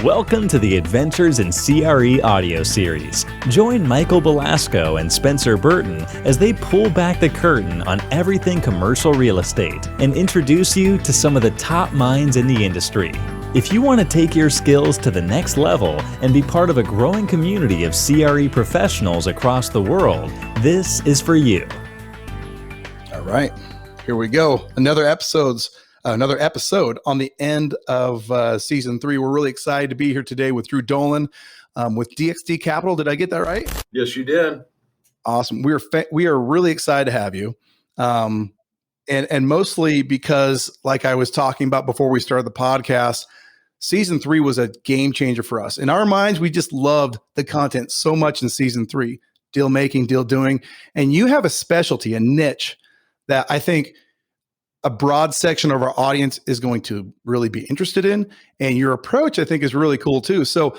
Welcome to the Adventures in CRE Audio Series. Join Michael Belasco and Spencer Burton as they pull back the curtain on everything commercial real estate and introduce you to some of the top minds in the industry. If you want to take your skills to the next level and be part of a growing community of CRE professionals across the world, this is for you. All right, here we go. Another episode on the end of season 3. We're really excited to be here today with Drew Dolan with DXD Capital. Did I get that right? Yes, you did. Awesome. We are really excited to have you. And mostly because, like I was talking about before we started the podcast, season 3 was a game changer for us. In our minds, we just loved the content so much in season 3, deal making, deal doing. And you have a specialty, a niche that I think a broad section of our audience is going to really be interested in. And your approach, I think, is really cool too. So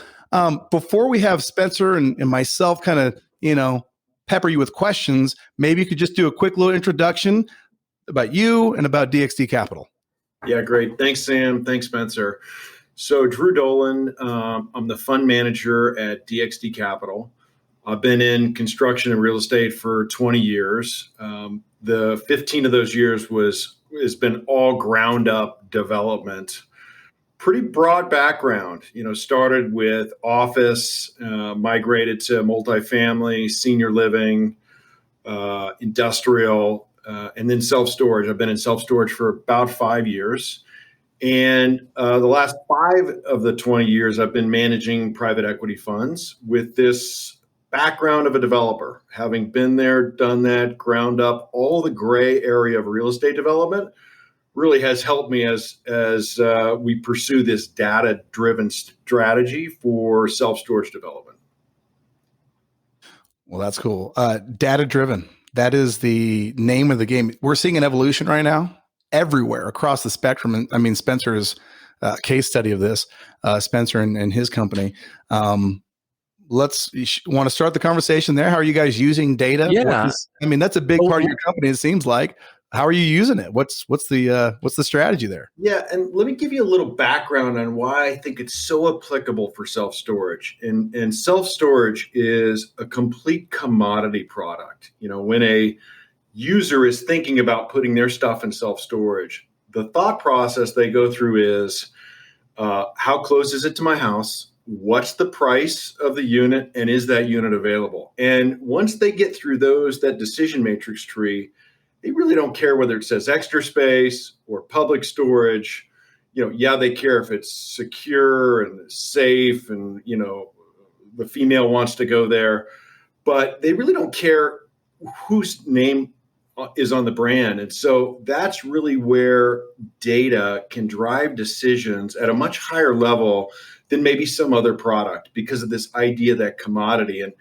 before we have Spencer and myself kind of, pepper you with questions, maybe you could just do a quick little introduction about you and about DXD Capital. Yeah, great. Thanks, Sam. Thanks, Spencer. So Drew Dolan, I'm the fund manager at DXD Capital. I've been in construction and real estate for 20 years. The 15 of those years has been all ground up development. Pretty broad background, started with office, migrated to multifamily, senior living, industrial, and then self-storage. I've been in self-storage for about 5 years. And the last 5 of the 20 years, I've been managing private equity funds with this background of a developer, having been there, done that, ground up, all the gray area of real estate development really has helped me as we pursue this data-driven strategy for self-storage development. Well, that's cool. Data-driven, that is the name of the game. We're seeing an evolution right now everywhere across the spectrum. And I mean, Spencer is a case study of this, Spencer and his company. Want to start the conversation there? How are you guys using data? Yeah. That's a big part of your company, it seems like. How are you using it? What's the strategy there? Yeah, and let me give you a little background on why I think it's so applicable for self-storage. And self-storage is a complete commodity product. When a user is thinking about putting their stuff in self-storage, the thought process they go through is, how close is it to my house? What's the price of the unit? And is that unit available? And once they get through that decision matrix tree, they really don't care whether it says extra space or public storage. They care if it's secure and safe and, the female wants to go there, but they really don't care whose name is on the brand. And so that's really where data can drive decisions at a much higher level than maybe some other product because of this idea that commodity. And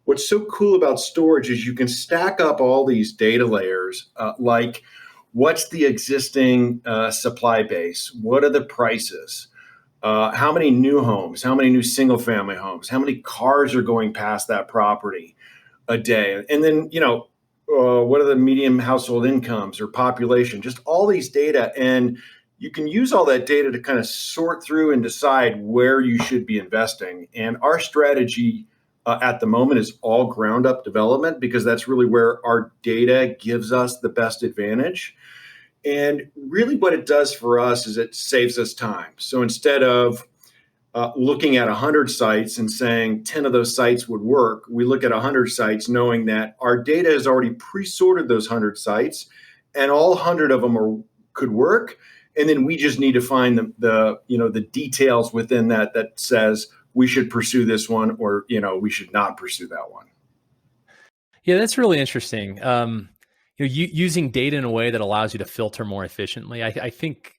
what's so cool about storage is you can stack up all these data layers, like what's the existing supply base? What are the prices? How many new homes? How many new single family homes? How many cars are going past that property a day? And then, what are the median household incomes or population? Just all these data. And you can use all that data to kind of sort through and decide where you should be investing. And our strategy at the moment is all ground up development because that's really where our data gives us the best advantage. And really what it does for us is it saves us time. So instead of looking at 100 sites and saying 10 of those sites would work, we look at 100 sites knowing that our data has already pre-sorted those 100 sites and all 100 of them could work. And then we just need to find the details within that says we should pursue this one or, we should not pursue that one. Yeah, that's really interesting. Using data in a way that allows you to filter more efficiently. I think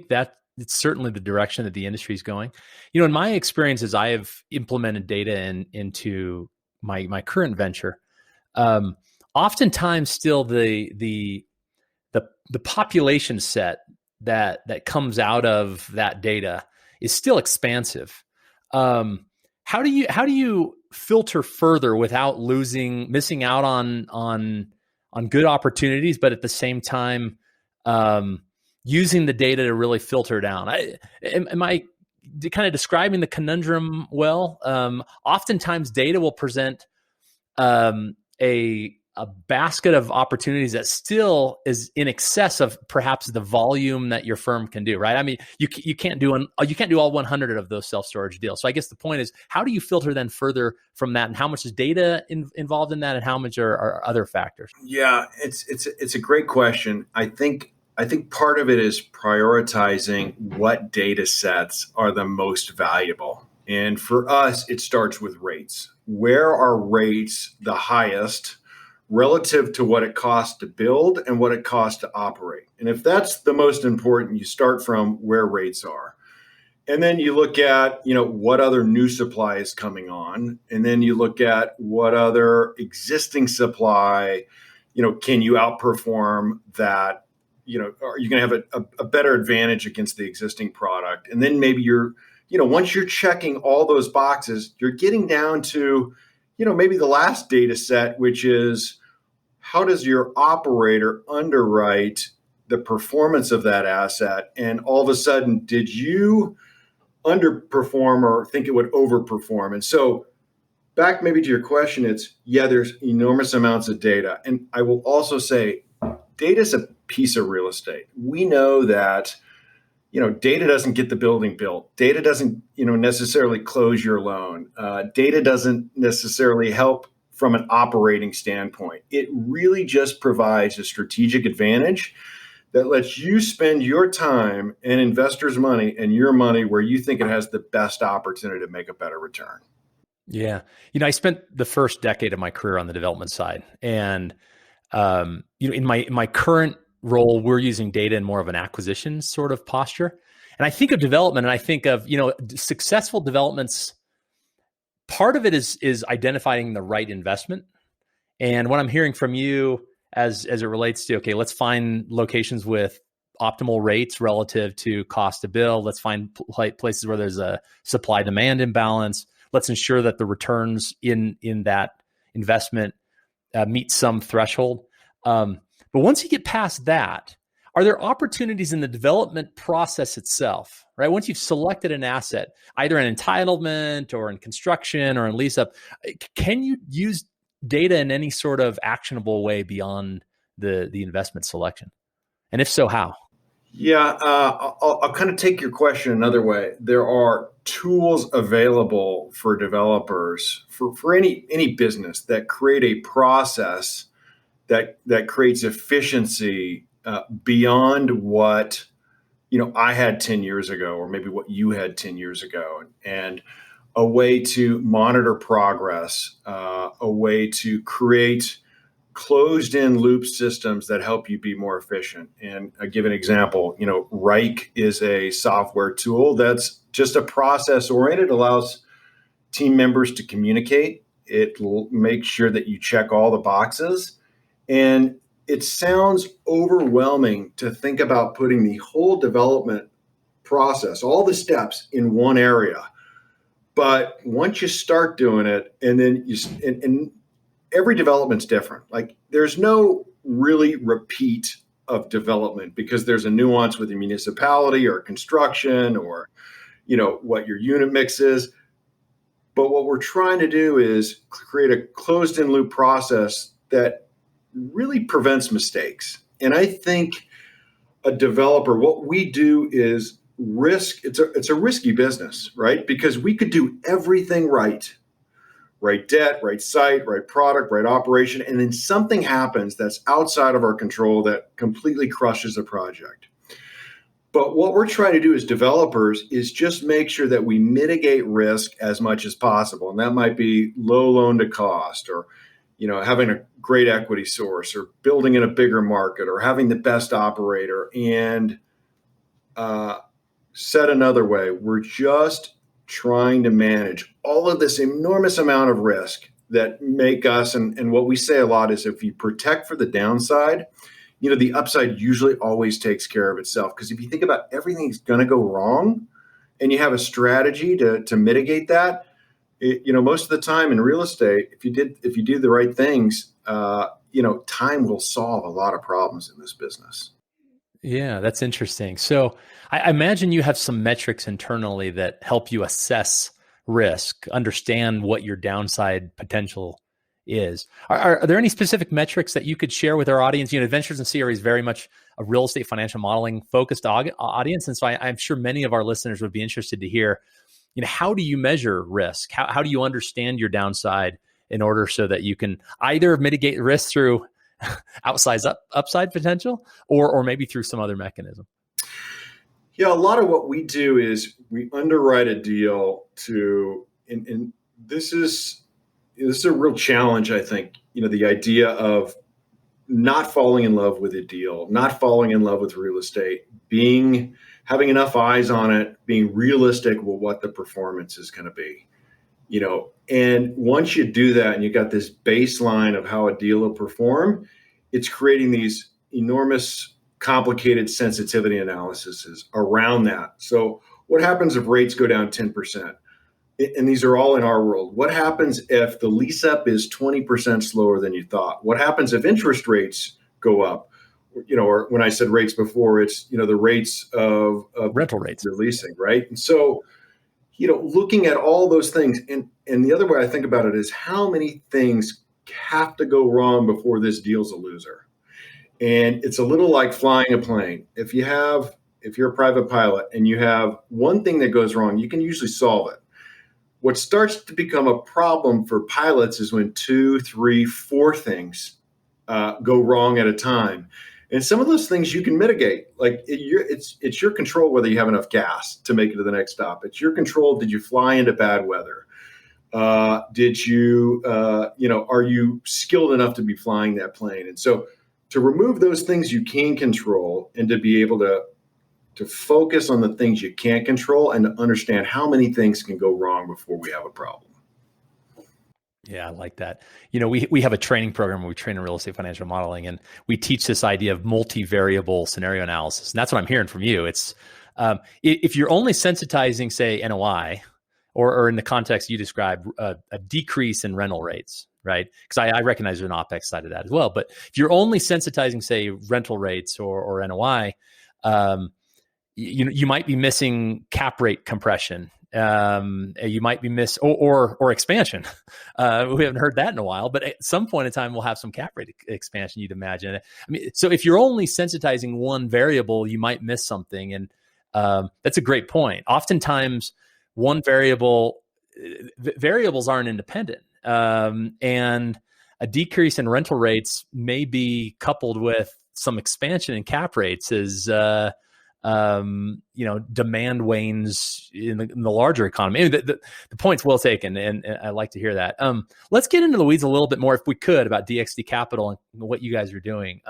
that it's certainly the direction that the industry is going. In my experiences, I have implemented data into my current venture. Oftentimes, still the population set that comes out of that data is still expansive. How do you filter further without missing out on good opportunities, but at the same time using the data to really filter down? Am I kind of describing the conundrum well. Oftentimes data will present a basket of opportunities that still is in excess of perhaps the volume that your firm can do, right? I mean, you can't do all 100 of those self-storage deals. So I guess the point is, how do you filter then further from that, and how much is data involved in that, and how much are other factors? Yeah, it's a great question. I think part of it is prioritizing what data sets are the most valuable. And for us, it starts with rates. Where are rates the highest relative to what it costs to build and what it costs to operate? And if that's the most important, you start from where rates are. And then you look at, what other new supply is coming on. And then you look at what other existing supply, can you outperform that? Are you going to have a better advantage against the existing product? And then maybe once you're checking all those boxes, you're getting down to, maybe the last data set, which is, how does your operator underwrite the performance of that asset? And all of a sudden, did you underperform or think it would overperform? And so back maybe to your question, there's enormous amounts of data. And I will also say, data is a piece of real estate. We know that, data doesn't get the building built. Data doesn't, necessarily close your loan. Data doesn't necessarily help from an operating standpoint. It really just provides a strategic advantage that lets you spend your time and investors' money and your money where you think it has the best opportunity to make a better return. Yeah. I spent the first decade of my career on the development side. And, in my current role, we're using data in more of an acquisition sort of posture. And I think of development, and I think of, successful developments. Part of it is identifying the right investment. And what I'm hearing from you as it relates to, okay, let's find locations with optimal rates relative to cost to build. Let's find places where there's a supply-demand imbalance. Let's ensure that the returns in that investment meet some threshold. But once you get past that, are there opportunities in the development process itself, right? Once you've selected an asset, either in entitlement or in construction or in lease up, can you use data in any sort of actionable way beyond the investment selection? And if so, how? Yeah, I'll kind of take your question another way. There are tools available for developers, for any business, that create a process that creates efficiency beyond what I had 10 years ago, or maybe what you had 10 years ago, and a way to monitor progress, a way to create closed-in loop systems that help you be more efficient. And I give an example. Rike is a software tool that's just a process-oriented, allows team members to communicate. It will make sure that you check all the boxes. And it sounds overwhelming to think about putting the whole development process, all the steps, in one area. But once you start doing it, and then and every development's different. Like, there's no really repeat of development, because there's a nuance with the municipality or construction or, what your unit mix is. But what we're trying to do is create a closed-in loop process that really prevents mistakes. And I think a developer, what we do is risk. It's a risky business, right? Because we could do everything right debt, right site, right product, right operation, and then something happens that's outside of our control that completely crushes the project. But what we're trying to do as developers is just make sure that we mitigate risk as much as possible. And that might be low loan to cost, or having a great equity source, or building in a bigger market, or having the best operator. And said another way, we're just trying to manage all of this enormous amount of risk that make us, and what we say a lot is, if you protect for the downside, the upside usually always takes care of itself. Because if you think about everything's going to go wrong, and you have a strategy to mitigate that, most of the time in real estate, if you do the right things, time will solve a lot of problems in this business. Yeah, that's interesting. So I imagine you have some metrics internally that help you assess risk, understand what your downside potential is. Are there any specific metrics that you could share with our audience? Adventures in CRE is very much a real estate financial modeling focused audience. And so I'm sure many of our listeners would be interested to hear, how do you measure risk? How do you understand your downside in order so that you can either mitigate risk through upside potential or maybe through some other mechanism? Yeah, a lot of what we do is we underwrite a deal and this is a real challenge, I think. The idea of not falling in love with a deal, not falling in love with real estate, having enough eyes on it, being realistic with what the performance is going to be. And once you do that and you got this baseline of how a deal will perform, it's creating these enormous complicated sensitivity analyses around that. So what happens if rates go down 10%? And these are all in our world. What happens if the lease up is 20% slower than you thought? What happens if interest rates go up? Or when I said rates before, it's, the rates of rental rates releasing, right? And so, looking at all those things, and the other way I think about it is how many things have to go wrong before this deal's a loser. And it's a little like flying a plane. If you're a private pilot and you have one thing that goes wrong, you can usually solve it. What starts to become a problem for pilots is when 2, 3, 4 things go wrong at a time. And some of those things you can mitigate. Like it's your control whether you have enough gas to make it to the next stop. It's your control. Did you fly into bad weather? Did you, are you skilled enough to be flying that plane? And so to remove those things you can control and to be able to focus on the things you can't control and to understand how many things can go wrong before we have a problem. Yeah, I like that. We have a training program where we train in real estate financial modeling, and we teach this idea of multivariable scenario analysis. And that's what I'm hearing from you. It's if you're only sensitizing, say, NOI, or in the context you described, a decrease in rental rates, right? Because I recognize there's an OpEx side of that as well. But if you're only sensitizing, say, rental rates or NOI, you might be missing cap rate compression. You might be or expansion. We haven't heard that in a while, but at some point in time, we'll have some cap rate expansion, you'd imagine. So if you're only sensitizing one variable, you might miss something. And that's a great point. Oftentimes, variables aren't independent. And a decrease in rental rates may be coupled with some expansion in cap rates as demand wanes in the larger economy. The point's well taken, and I like to hear that. Let's get into the weeds a little bit more, if we could, about DXD Capital and what you guys are doing.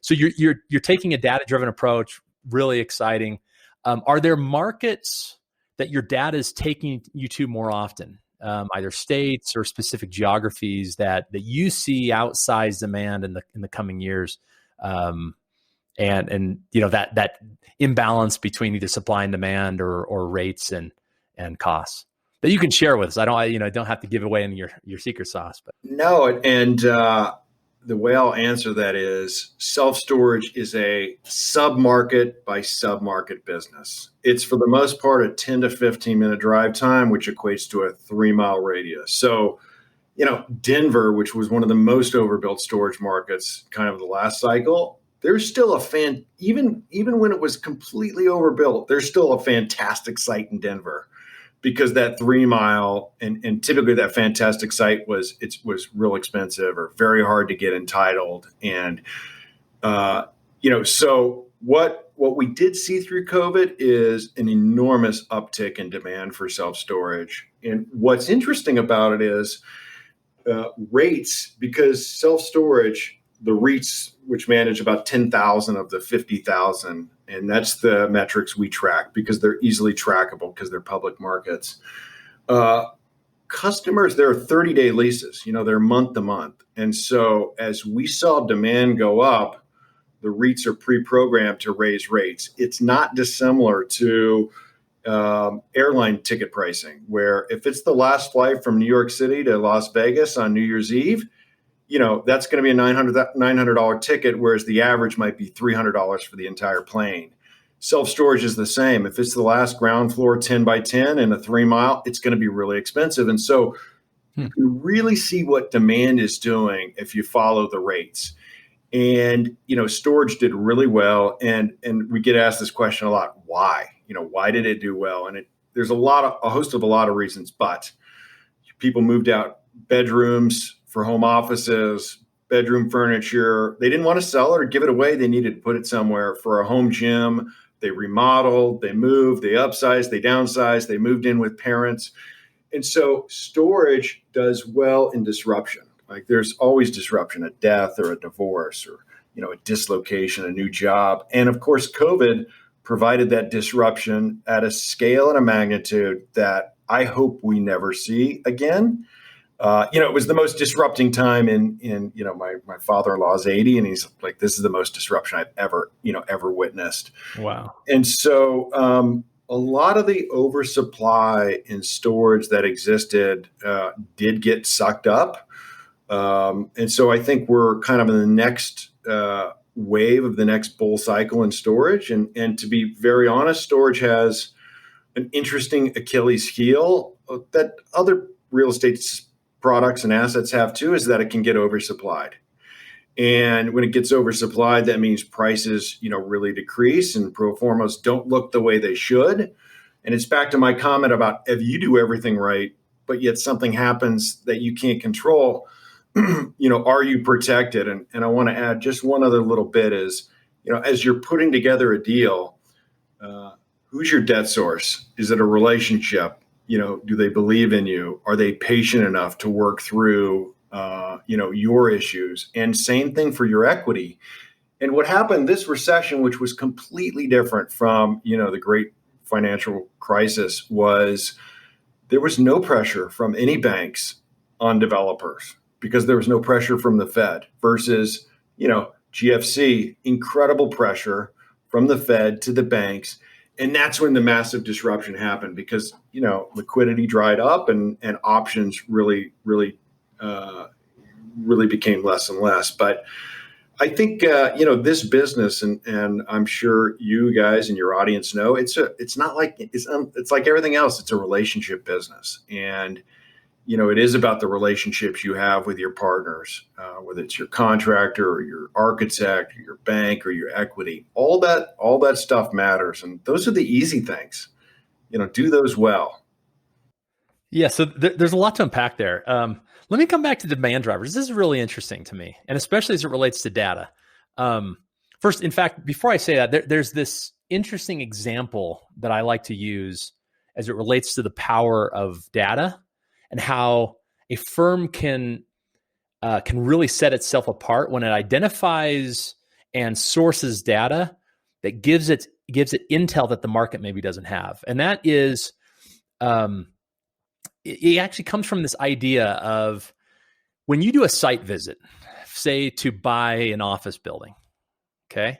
So you're taking a data-driven approach, really exciting. Are there markets that your data is taking you to more often, either states or specific geographies that you see outsized demand in the coming years? And that imbalance between either supply and demand or rates and costs that you can share with us. I don't have to give away any your secret sauce, but no. And the way I'll answer that is self-storage is a sub-market by sub-market business. It's for the most part a 10 to 15 minute drive time, which equates to a 3-mile radius. So, Denver, which was one of the most overbuilt storage markets kind of the last cycle, there's still even when it was completely overbuilt, there's still a fantastic site in Denver, because that 3-mile and typically that fantastic site was real expensive or very hard to get entitled. And so what we did see through COVID is an enormous uptick in demand for self-storage. And what's interesting about it is rates, because self-storage, the REITs, which manage about 10,000 of the 50,000, and that's the metrics we track because they're easily trackable because they're public markets. Customers, there are 30-day leases, they're month to month. And so as we saw demand go up, the REITs are pre-programmed to raise rates. It's not dissimilar to airline ticket pricing, where if it's the last flight from New York City to Las Vegas on New Year's Eve, that's going to be a $900 ticket, whereas the average might be $300 for the entire plane. Self-storage is the same. If it's the last ground floor 10 by 10 and a 3 mile, it's going to be really expensive. And so you can really see what demand is doing if you follow the rates. And, storage did really well. And we get asked this question a lot. Why? Why did it do well? And there's a host of reasons, but people moved out bedrooms for home offices, bedroom furniture. They didn't want to sell it or give it away. They needed to put it somewhere. For a home gym, they remodeled, they moved, they upsized, they downsized, they moved in with parents. And so storage does well in disruption. Like there's always disruption, a death or a divorce or, a dislocation, a new job. And of course, COVID provided that disruption at a scale and a magnitude that I hope we never see again. It was the most disrupting time in my father-in-law's 80, and he's like, this is the most disruption I've ever witnessed. Wow. And so a lot of the oversupply in storage that existed did get sucked up. And so I think we're kind of in the next wave of the next bull cycle in storage. And to be very honest, storage has an interesting Achilles heel that other real estate products and assets have too, is that it can get oversupplied. And when it gets oversupplied, that means prices, really decrease and pro formas don't look the way they should. And it's back to my comment about if you do everything right, but yet something happens that you can't control, are you protected? And I want to add just one other little bit is, as you're putting together a deal, who's your debt source? Is it a relationship? Do they believe in you? Are they patient enough to work through, your issues? And same thing for your equity. And what happened this recession, which was completely different from, the great financial crisis, was there was no pressure from any banks on developers because there was no pressure from the Fed versus, GFC, incredible pressure from the Fed to the banks. And that's when the massive disruption happened because, liquidity dried up and options really became less and less. But I think, this business, and I'm sure you guys and your audience know, it's like everything else. It's a relationship business. And, it is about the relationships you have with your partners, whether it's your contractor or your architect or your bank or your equity. All that stuff matters. And those are the easy things. Do those well. Yeah. So there's a lot to unpack there. Let me come back to demand drivers. This is really interesting to me, and especially as it relates to data. First, in fact, before I say that, there's this interesting example that I like to use as it relates to the power of data and how a firm can really set itself apart when it identifies and sources data that gives it intel that the market maybe doesn't have. And that is, it actually comes from this idea of when you do a site visit, say to buy an office building, okay?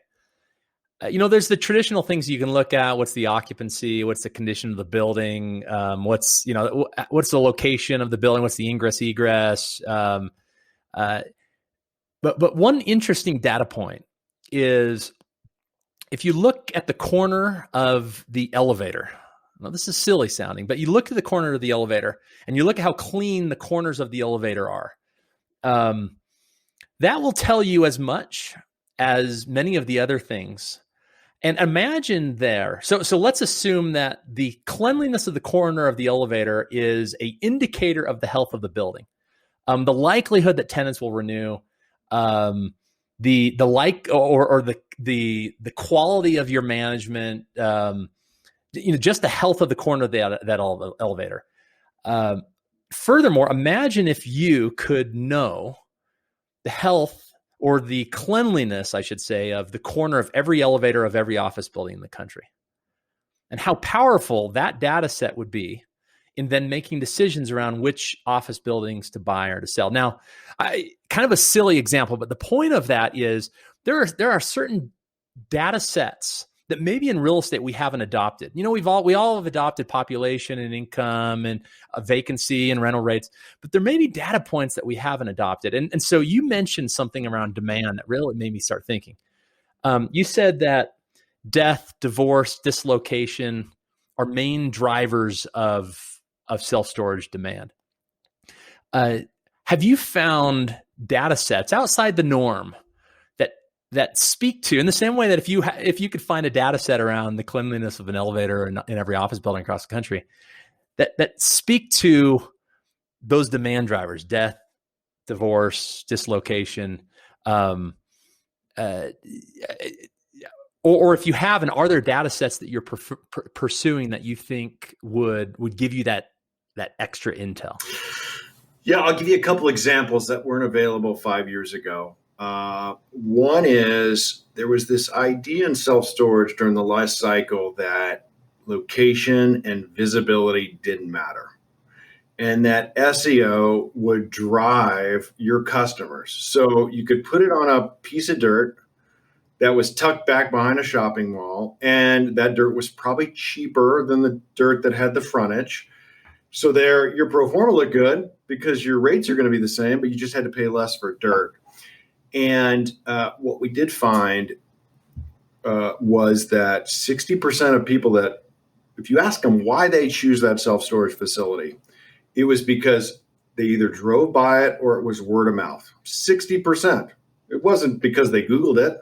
There's the traditional things you can look at. What's the occupancy? What's the condition of the building? What's the location of the building? What's the ingress, egress? But one interesting data point is if you look at the corner of the elevator. Now, this is silly sounding, but you look at the corner of the elevator and you look at how clean the corners of the elevator are. That will tell you as much as many of the other things. And imagine there. So let's assume that the cleanliness of the corner of the elevator is an indicator of the health of the building. The likelihood that tenants will renew, the quality of your management, just the health of the corner of that elevator. Furthermore, imagine if you could know the health or the cleanliness, I should say, of the corner of every elevator of every office building in the country, and how powerful that data set would be in then making decisions around which office buildings to buy or to sell. Now, kind of a silly example, but the point of that is there are certain data sets that maybe in real estate we haven't adopted? You know, we all have adopted population and income and vacancy and rental rates, but there may be data points that we haven't adopted. And so you mentioned something around demand that really made me start thinking. You said that death, divorce, dislocation are main drivers of self-storage demand. Have you found data sets outside the norm that speak to, in the same way that if you could find a data set around the cleanliness of an elevator in every office building across the country, that speak to those demand drivers, death, divorce, dislocation, or if you have, and are there data sets that you're pursuing that you think would give you that extra intel? Yeah, I'll give you a couple examples that weren't available 5 years ago. One is there was this idea in self-storage during the life cycle that location and visibility didn't matter, and that SEO would drive your customers. So you could put it on a piece of dirt that was tucked back behind a shopping mall, and that dirt was probably cheaper than the dirt that had the frontage. So there, your pro forma looked good because your rates are going to be the same, but you just had to pay less for dirt. And what we did find was that 60% of people that, if you ask them why they choose that self-storage facility, it was because they either drove by it or it was word of mouth. 60%. It wasn't because they Googled it,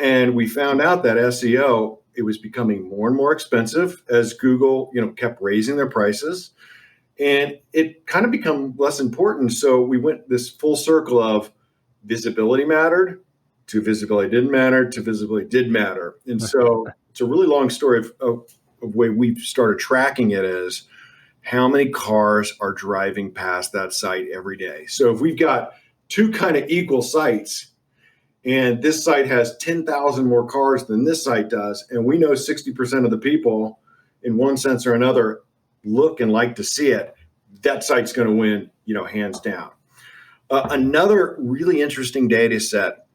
and we found out that SEO, it was becoming more and more expensive as Google, kept raising their prices, and it kind of become less important. So we went this full circle of visibility mattered to visibility didn't matter to visibility did matter. And so it's a really long story of way we've started tracking it is how many cars are driving past that site every day. So if we've got two kind of equal sites, and this site has 10,000 more cars than this site does, and we know 60% of the people, in one sense or another, look and like to see it, that site's going to win, hands down. Another really interesting data set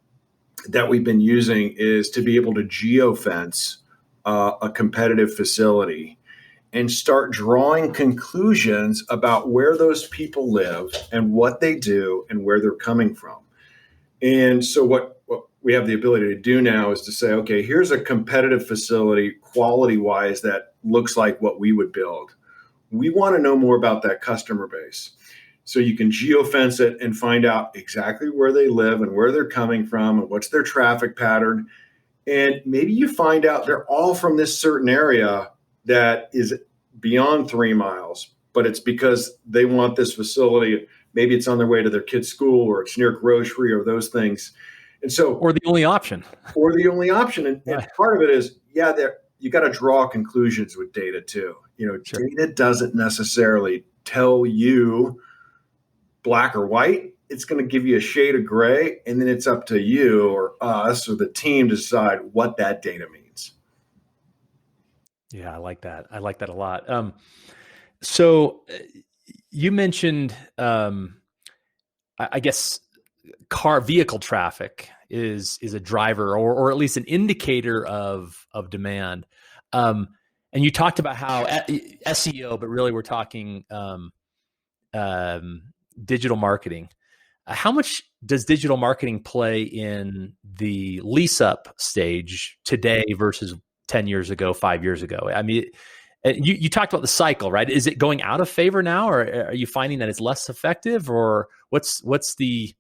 that we've been using is to be able to geofence a competitive facility and start drawing conclusions about where those people live and what they do and where they're coming from. And so what we have the ability to do now is to say, okay, here's a competitive facility quality-wise that looks like what we would build. We want to know more about that customer base. So you can geofence it and find out exactly where they live and where they're coming from and what's their traffic pattern. And maybe you find out they're all from this certain area that is beyond 3 miles, but it's because they want this facility. Maybe it's on their way to their kid's school, or it's near grocery, or those things. And so, or the only option. And part of it is, you got to draw conclusions with data too. Sure. Data doesn't necessarily tell you black or white. It's going to give you a shade of gray, and then it's up to you or us or the team to decide what that data means. Yeah, I like that. I like that a lot. So you mentioned, I guess, vehicle traffic is a driver or at least an indicator of demand. And you talked about how SEO, but really we're talking digital marketing. How much does digital marketing play in the lease up stage today versus 10 years ago, 5 years ago? I mean, you talked about the cycle, right? Is it going out of favor now, or are you finding that it's less effective, or what's the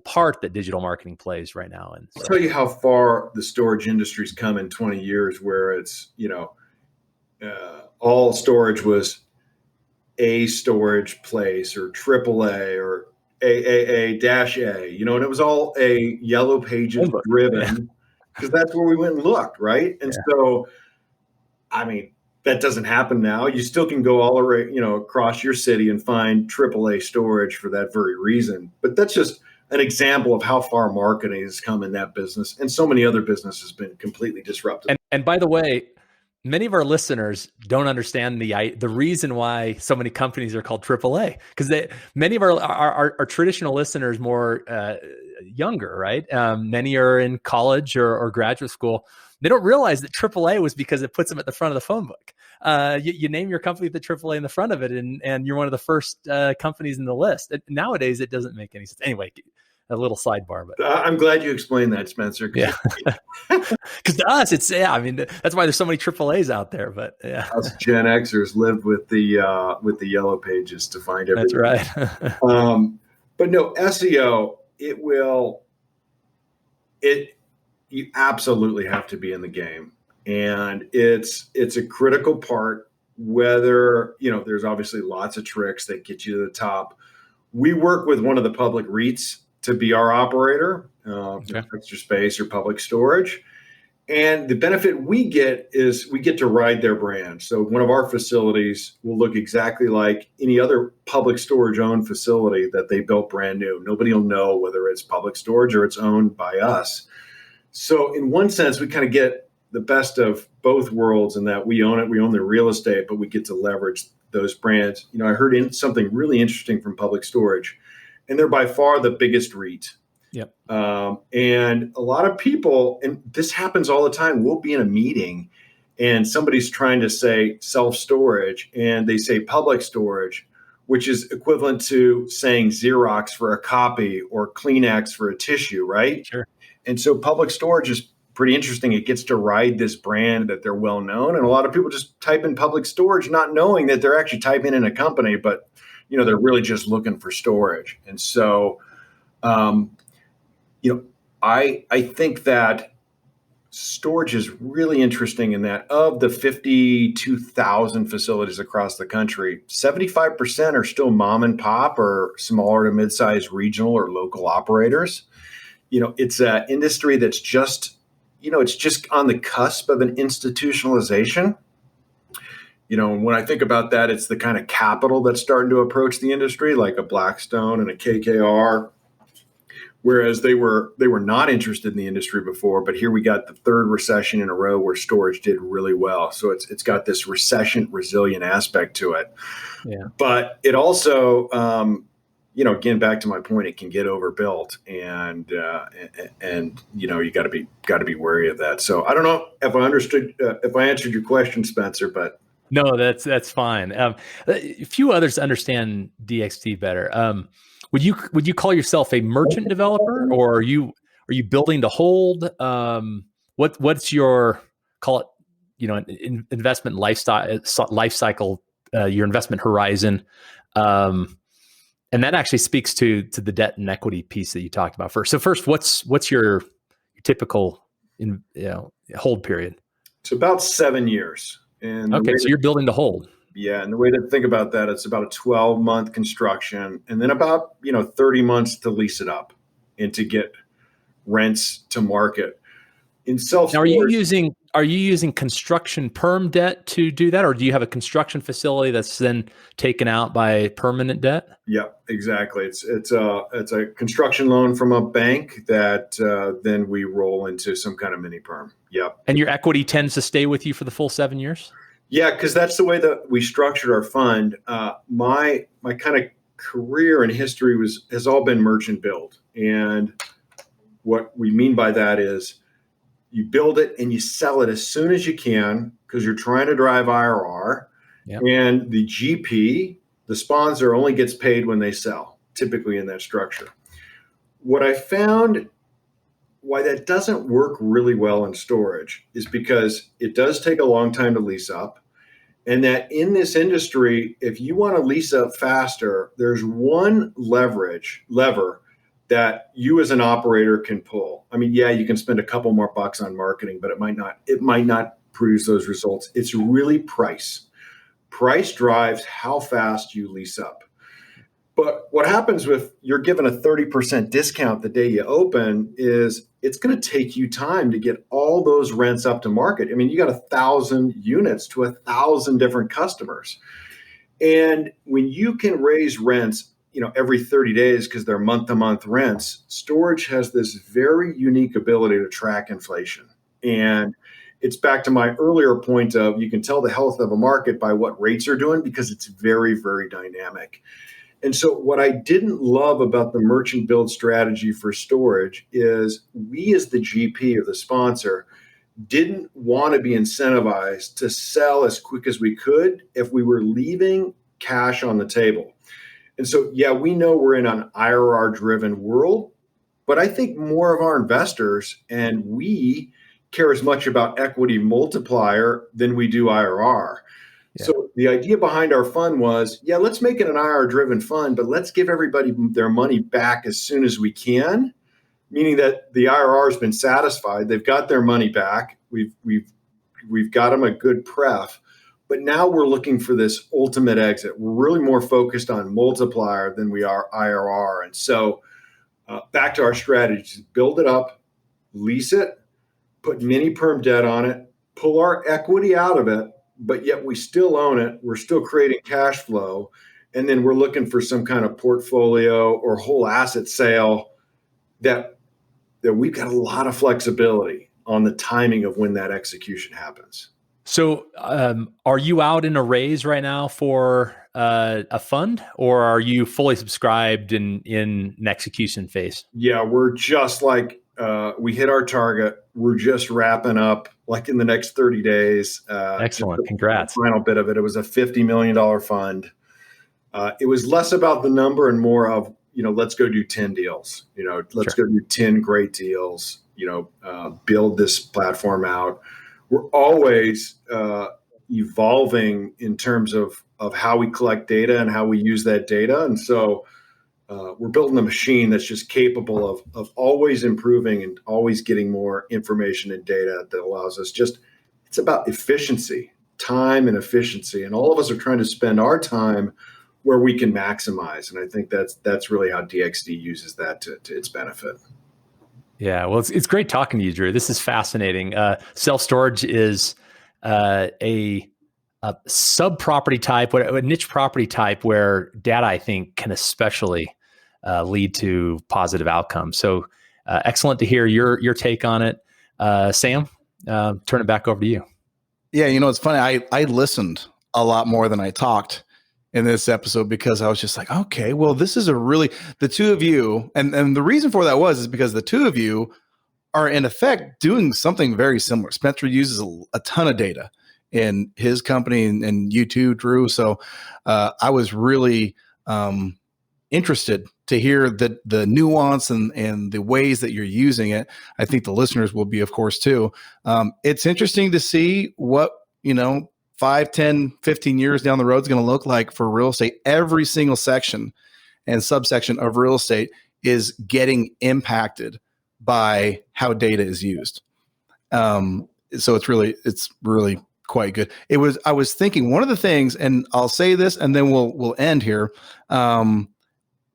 part that digital marketing plays right now? And I'll tell you how far the storage industry's come in 20 years, where it's, all storage was a storage place or AAA or AAA-A, and it was all a yellow pages driven, because that's where we went and looked, right? And so, I mean, that doesn't happen now. You still can go all around, across your city and find AAA storage for that very reason. But that's just an example of how far marketing has come in that business. And so many other businesses have been completely disrupted. And by the way, many of our listeners don't understand the reason why so many companies are called AAA, because many of our traditional listeners more younger, right? Many are in college or graduate school. They don't realize that AAA was because it puts them at the front of the phone book. You name your company with the AAA in the front of it, and you're one of the first companies in the list. Nowadays, it doesn't make any sense. Anyway, a little sidebar, but I'm glad you explained that, Spencer. Yeah, because to us, it's I mean, that's why there's so many AAAs out there. But yeah, us Gen Xers lived with the yellow pages to find everything. That's right. But no, SEO, you absolutely have to be in the game, and it's a critical part. Whether there's obviously lots of tricks that get you to the top. We work with one of the public REITs to be our operator, Extra Space or Public Storage. And the benefit we get is we get to ride their brand. So one of our facilities will look exactly like any other public storage owned facility that they built brand new. Nobody will know whether it's public storage or it's owned by us. So in one sense, we kind of get the best of both worlds in that we own it, we own the real estate, but we get to leverage those brands. I heard something really interesting from Public Storage, and they're by far the biggest REIT. Yep. And a lot of people, and this happens all the time, we'll be in a meeting and somebody's trying to say self-storage and they say public storage, which is equivalent to saying Xerox for a copy or Kleenex for a tissue, right? Sure. And so public storage is pretty interesting. It gets to ride this brand that they're well known. And a lot of people just type in public storage, not knowing that they're actually typing in a company, but they're really just looking for storage. And so, I think that storage is really interesting in that of the 52,000 facilities across the country, 75% are still mom and pop or smaller to mid-sized regional or local operators. It's an industry that's just, it's just on the cusp of an institutionalization. When I think about that, it's the kind of capital that's starting to approach the industry, like a Blackstone and a KKR, whereas they were not interested in the industry before. But here we got the third recession in a row where storage did really well. So it's got this recession resilient aspect to it. Yeah. But it also, again, back to my point, it can get overbuilt, and you got to be wary of that. So I don't know if I answered your question, Spencer, but. No, that's fine. A few others understand DXD better. Would you call yourself a merchant developer, or are you building to hold? What's your, call it, investment life cycle, your investment horizon, and that actually speaks to the debt and equity piece that you talked about first. So first, what's your typical hold period? It's about 7 years. And okay, so you're building to hold. Yeah, and the way to think about that, it's about a 12-month construction, and then about 30 months to lease it up and to get rents to market. In self-storage, now, are you using construction perm debt to do that, or do you have a construction facility that's then taken out by permanent debt? Yeah, exactly. It's a construction loan from a bank that then we roll into some kind of mini perm. Yep. And your equity tends to stay with you for the full 7 years? Yeah, because that's the way that we structured our fund. My kind of career and history has all been merchant build, and what we mean by that is you build it and you sell it as soon as you can because you're trying to drive IRR. Yep. And the GP, the sponsor, only gets paid when they sell, typically in that structure. What I found why that doesn't work really well in storage is because it does take a long time to lease up. And that in this industry, if you want to lease up faster, there's one lever that you as an operator can pull. I mean, yeah, you can spend a couple more bucks on marketing, but it might not produce those results. It's really price. Price drives how fast you lease up. But what happens with you're given a 30% discount the day you open is it's going to take you time to get all those rents up to market. I mean, you got 1,000 units to 1,000 different customers. And when you can raise rents, every 30 days because they're month-to-month rents, storage has this very unique ability to track inflation. And it's back to my earlier point of you can tell the health of a market by what rates are doing because it's very, very dynamic. And so what I didn't love about the merchant build strategy for storage is we as the GP or the sponsor didn't want to be incentivized to sell as quick as we could if we were leaving cash on the table. And so, yeah, we know we're in an IRR driven world, but I think more of our investors and we care as much about equity multiplier than we do IRR. Yeah. So the idea behind our fund was, yeah, let's make it an IRR driven fund, but let's give everybody their money back as soon as we can, meaning that the IRR has been satisfied. They've got their money back. We've got them a good pref, but now we're looking for this ultimate exit. We're really more focused on multiplier than we are IRR. And so back to our strategy, build it up, lease it, put mini perm debt on it, pull our equity out of it, but yet we still own it. We're still creating cash flow. And then we're looking for some kind of portfolio or whole asset sale that we've got a lot of flexibility on the timing of when that execution happens. So are you out in a raise right now for a fund, or are you fully subscribed in an execution phase? Yeah, we're just like, we hit our target. We're just wrapping up like in the next 30 days. Excellent. Congrats. The final bit of it. It was a $50 million fund. It was less about the number and more of, let's go do 10 deals, let's go do 10 great deals, build this platform out. We're always evolving in terms of how we collect data and how we use that data. And so we're building a machine that's just capable of always improving and always getting more information and data that allows us it's about efficiency, time and efficiency. And all of us are trying to spend our time where we can maximize. And I think that's really how DXD uses that to its benefit. Yeah, well, it's great talking to you, Drew. This is fascinating. Self-storage is a sub-property type, a niche property type where data, I think, can especially lead to positive outcomes. So excellent to hear your take on it. Sam, turn it back over to you. Yeah, it's funny. I listened a lot more than I talked in this episode because I was just like, okay, well, this is the two of you. And the reason for that is because the two of you are in effect doing something very similar. Spencer uses a ton of data in his company and you too, Drew. So I was really interested to hear the nuance and the ways that you're using it. I think the listeners will be, of course, too. It's interesting to see what, 5, 10, 15 years down the road is going to look like for real estate. Every single section and subsection of real estate is getting impacted by how data is used. So it's really quite good. I was thinking one of the things, and I'll say this and then we'll end here.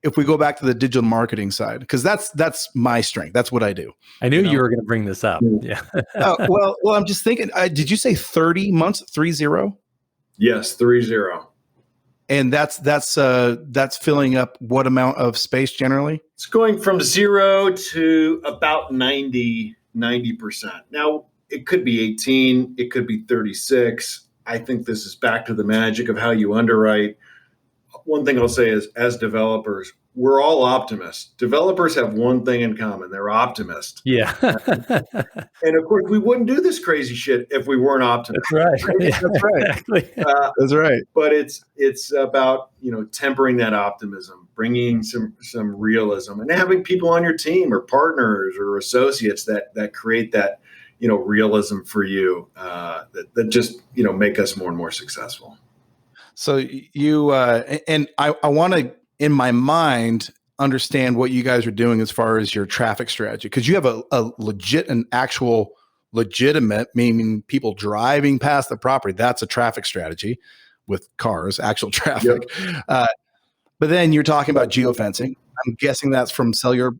If we go back to the digital marketing side, because that's my strength. That's what I do. I knew you were going to bring this up. Yeah. Well, I'm just thinking, did you say 30 months, 30? Yes, 30. And that's filling up what amount of space generally? It's going from 0 to about 90%. Now, it could be 18, it could be 36. I think this is back to the magic of how you underwrite. One thing I'll say is, as developers, we're all optimists. Developers have one thing in common. They're optimists. Yeah. And of course, we wouldn't do this crazy shit if we weren't optimists. That's right. Yeah, that's right. Exactly. That's right. But it's about, tempering that optimism, bringing some realism, and having people on your team or partners or associates that create that, realism for you, that just, make us more and more successful. So you and I want to, in my mind, understand what you guys are doing as far as your traffic strategy, because you have an actual legitimate, meaning people driving past the property. That's a traffic strategy with cars, actual traffic. Yep. But then you're talking about geofencing. I'm guessing that's from cellular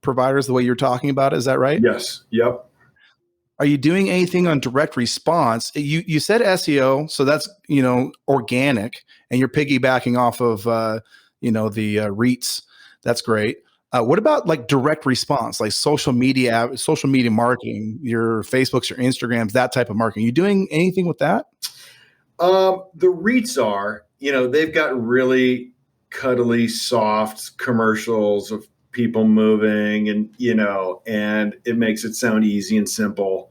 providers, the way you're talking about it. Is that right? Yes. Yep. Are you doing anything on direct response? You said SEO, so that's organic, and you're piggybacking off of the REITs. That's great. What about like direct response, like social media marketing, your Facebooks, your Instagrams, that type of marketing? You doing anything with that? The REITs are, they've got really cuddly, soft commercials of people moving and, and it makes it sound easy and simple.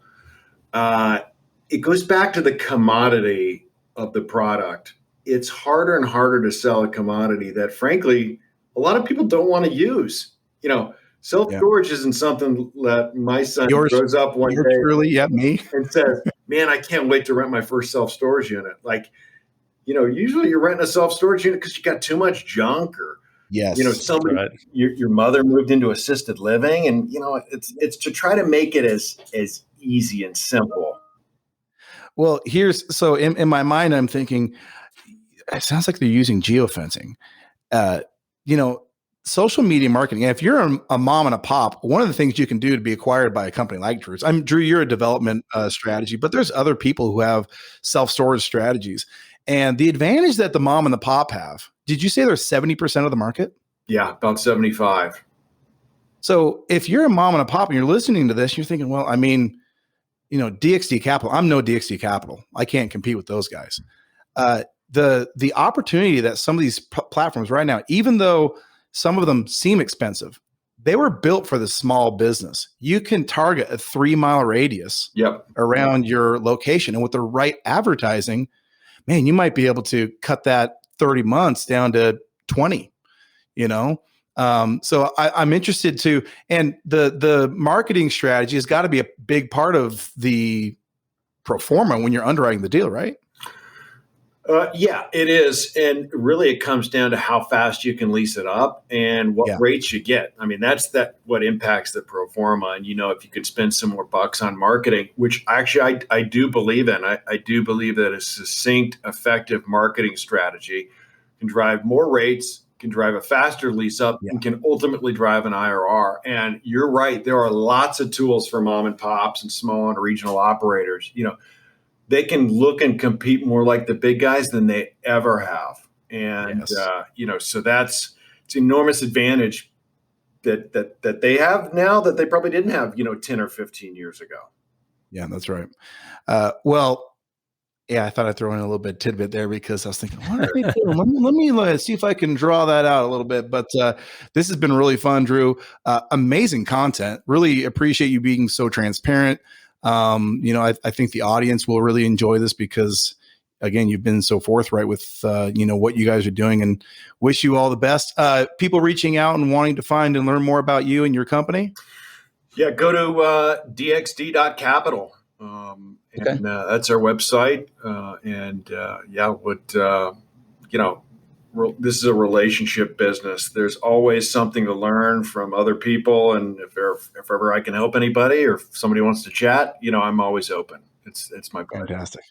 It goes back to the commodity of the product. It's harder and harder to sell a commodity that, frankly, a lot of people don't want to use. Self-storage isn't something that my son grows up one day truly, me. and says, man, I can't wait to rent my first self-storage unit. Like, usually you're renting a self-storage unit because you got too much junk, or, somebody, right. your mother moved into assisted living, and, it's to try to make it as easy and simple. Well, in my mind, I'm thinking, it sounds like they're using geofencing. Social media marketing. If you're a mom and a pop, one of the things you can do to be acquired by a company like Drew's, Drew, you're a development strategy, but there's other people who have self-storage strategies. And the advantage that the mom and the pop have, did you say they're 70% of the market? Yeah, about 75. So if you're a mom and a pop and you're listening to this, you're thinking, well, DXD Capital, I'm no DXD Capital. I can't compete with those guys. The opportunity that some of these platforms right now, even though some of them seem expensive, they were built for the small business. You can target a 3-mile radius around your location. And with the right advertising, man, you might be able to cut that 30 months down to 20, So I'm interested too. And the marketing strategy has got to be a big part of the pro forma when you're underwriting the deal, right? Yeah, it is. And really it comes down to how fast you can lease it up and what rates you get. I mean, that's what impacts the pro forma. And, if you could spend some more bucks on marketing, which actually I do believe in. I do believe that a succinct, effective marketing strategy can drive more rates, can drive a faster lease up, and can ultimately drive an IRR. And you're right. There are lots of tools for mom and pops and small and regional operators. They can look and compete more like the big guys than they ever have. And, so it's an enormous advantage that they have now that they probably didn't have, 10 or 15 years ago. Yeah, that's right. I thought I'd throw in a little bit tidbit there because I was thinking, what are they doing? Let me see if I can draw that out a little bit. But this has been really fun, Drew. Amazing content. Really appreciate you being so transparent. I think the audience will really enjoy this because, again, you've been so forthright with, what you guys are doing, and wish you all the best. People reaching out and wanting to find and learn more about you and your company. Yeah, go to DXD.Capital. And that's our website. This is a relationship business. There's always something to learn from other people. And if ever I can help anybody or if somebody wants to chat, I'm always open. It's my pleasure. Fantastic.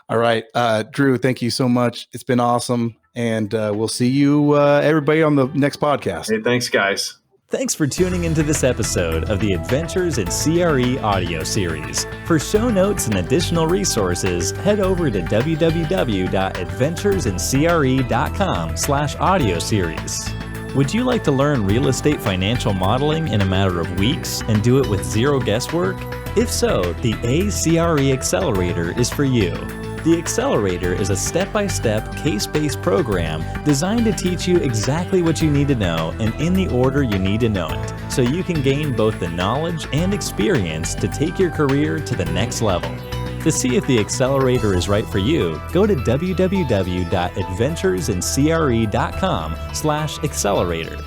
All right. Drew, thank you so much. It's been awesome. And we'll see you, everybody, on the next podcast. Hey, thanks, guys. Thanks for tuning into this episode of the Adventures in CRE Audio Series. For show notes and additional resources, head over to www.adventuresincre.com/audio series. Would you like to learn real estate financial modeling in a matter of weeks and do it with zero guesswork? If so, the A.CRE Accelerator is for you. The Accelerator is a step-by-step, case-based program designed to teach you exactly what you need to know and in the order you need to know it, so you can gain both the knowledge and experience to take your career to the next level. To see if the Accelerator is right for you, go to www.adventuresincre.com/accelerator.